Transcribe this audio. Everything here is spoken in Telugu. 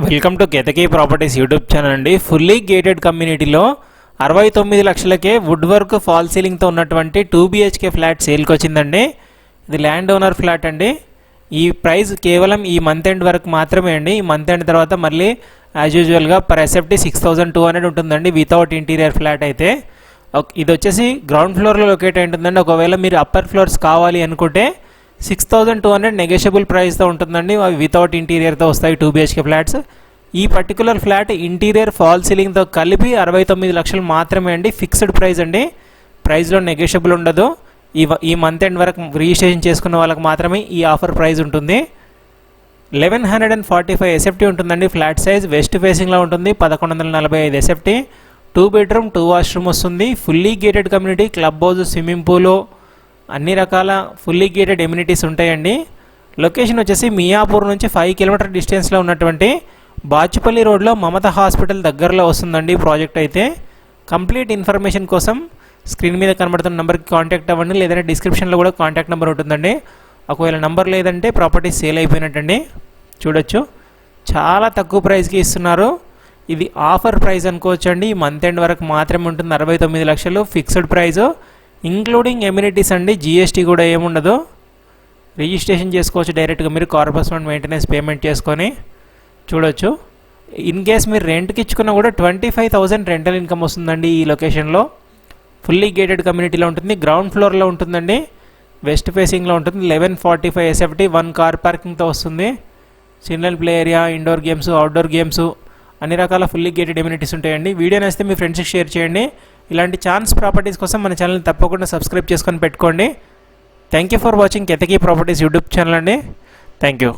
Welcome to Ketaki properties YouTube channel అండి. ఫుల్లీ గేటెడ్ కమ్యూనిటీలో 69 లక్షలకే వుడ్ వర్క్ ఫాల్ సీలింగ్తో ఉన్నటువంటి 2 BHK ఫ్లాట్ సేల్కి వచ్చిందండి. ఇది ల్యాండ్ ఓనర్ ఫ్లాట్ అండి. ఈ ప్రైస్ కేవలం ఈ మంత్ ఎండ్ వరకు మాత్రమే అండి. ఈ మంత్ ఎండ్ తర్వాత మళ్ళీ యాజ్ యూజువల్గా పర్ ఎస్ఎఫ్టీ 6200 ఉంటుందండి వితౌట్ ఇంటీరియర్ ఫ్లాట్ అయితే. ఇది వచ్చేసి గ్రౌండ్ ఫ్లోర్లో లొకేట్ అయి ఉంటుందండి. ఒకవేళ మీరు అప్పర్ ఫ్లోర్స్ కావాలి అనుకుంటే 6200 నెగోషియబుల్ ప్రైస్తో ఉంటుందండి. అవి వితౌట్ ఇంటీరియర్తో వస్తాయి 2 BHK ఫ్లాట్స్. ఈ పర్టికులర్ ఫ్లాట్ ఇంటీరియర్ ఫాల్ సీలింగ్తో కలిపి 69 లక్షలు మాత్రమే అండి. ఫిక్స్డ్ ప్రైస్ అండి. ప్రైస్లో నెగోషియబుల్ ఉండదు. ఈ మంత్ ఎండ్ వరకు రిజిస్ట్రేషన్ చేసుకున్న వాళ్ళకి మాత్రమే ఈ ఆఫర్ ప్రైస్ ఉంటుంది. 1145 ఎస్ఎఫ్టీ ఉంటుందండి. ఫ్లాట్ సైజ్ వెస్ట్ ఫేసింగ్లో ఉంటుంది. 1145 ఎస్ఎఫ్టీ. 2 బెడ్రూమ్ 2 వాష్రూమ్ వస్తుంది. Fully gated community, club house, swimming pool, అన్ని రకాల ఫుల్లీ గేటెడ్ ఎమ్యూనిటీస్ ఉంటాయండి. లొకేషన్ వచ్చేసి మియాపూర్ నుంచి 5 కిలోమీటర్ డిస్టెన్స్లో ఉన్నటువంటి బాచుపల్లి రోడ్లో మమత హాస్పిటల్ దగ్గరలో వస్తుందండి ప్రాజెక్ట్ అయితే. కంప్లీట్ ఇన్ఫర్మేషన్ కోసం స్క్రీన్ మీద కనబడుతున్న నెంబర్కి కాంటాక్ట్ అవ్వండి, లేదంటే డిస్క్రిప్షన్లో కూడా కాంటాక్ట్ నెంబర్ ఉంటుందండి. ఒకవేళ నెంబర్ లేదంటే ప్రాపర్టీ సేల్ అయిపోయినట్టండి. చూడొచ్చు, చాలా తక్కువ ప్రైస్కి ఇస్తున్నారు. ఇది ఆఫర్ ప్రైస్ అనుకోవచ్చు అండి. ఈ మంత్ ఎండ్ వరకు మాత్రమే ఉంటుంది. 69 లక్షలు ఫిక్స్డ్ ప్రైస్, ఇంక్లూడింగ్ ఎమ్యూనిటీస్ అండి. GST కూడా ఏముండదు. రిజిస్ట్రేషన్ చేసుకోవచ్చు డైరెక్ట్గా మీరు కార్పొరేషన్ మెయింటెనెన్స్ పేమెంట్ చేసుకొని. చూడొచ్చు, ఇన్ కేస్ మీరు రెంట్కి ఇచ్చుకున్నా కూడా 25,000 రెంటల్ ఇన్కమ్ వస్తుందండి ఈ లొకేషన్లో. ఫుల్లీ గేటెడ్ కమ్యూనిటీలో ఉంటుంది. గ్రౌండ్ ఫ్లోర్లో ఉంటుందండి. వెస్ట్ ఫేసింగ్లో ఉంటుంది. 1145 ఎస్ఎఫ్టీ, 1 కార్ పార్కింగ్తో వస్తుంది. Children play area, indoor games, outdoor games, అన్ని రకాల ఫుల్లీ గేటెడ్ ఎమ్యూనిటీస్ ఉంటాయండి. వీడియో నచ్చితే మీ ఫ్రెండ్స్కి షేర్ చేయండి. ఇలాంటి ఛాన్స్ ప్రాపర్టీస్ కోసం మన ఛానల్ని తప్పకుండా సబ్స్క్రైబ్ చేసుకొని పెట్టుకోండి. Thank you for watching Ketaki properties YouTube channel అండి. Thank you.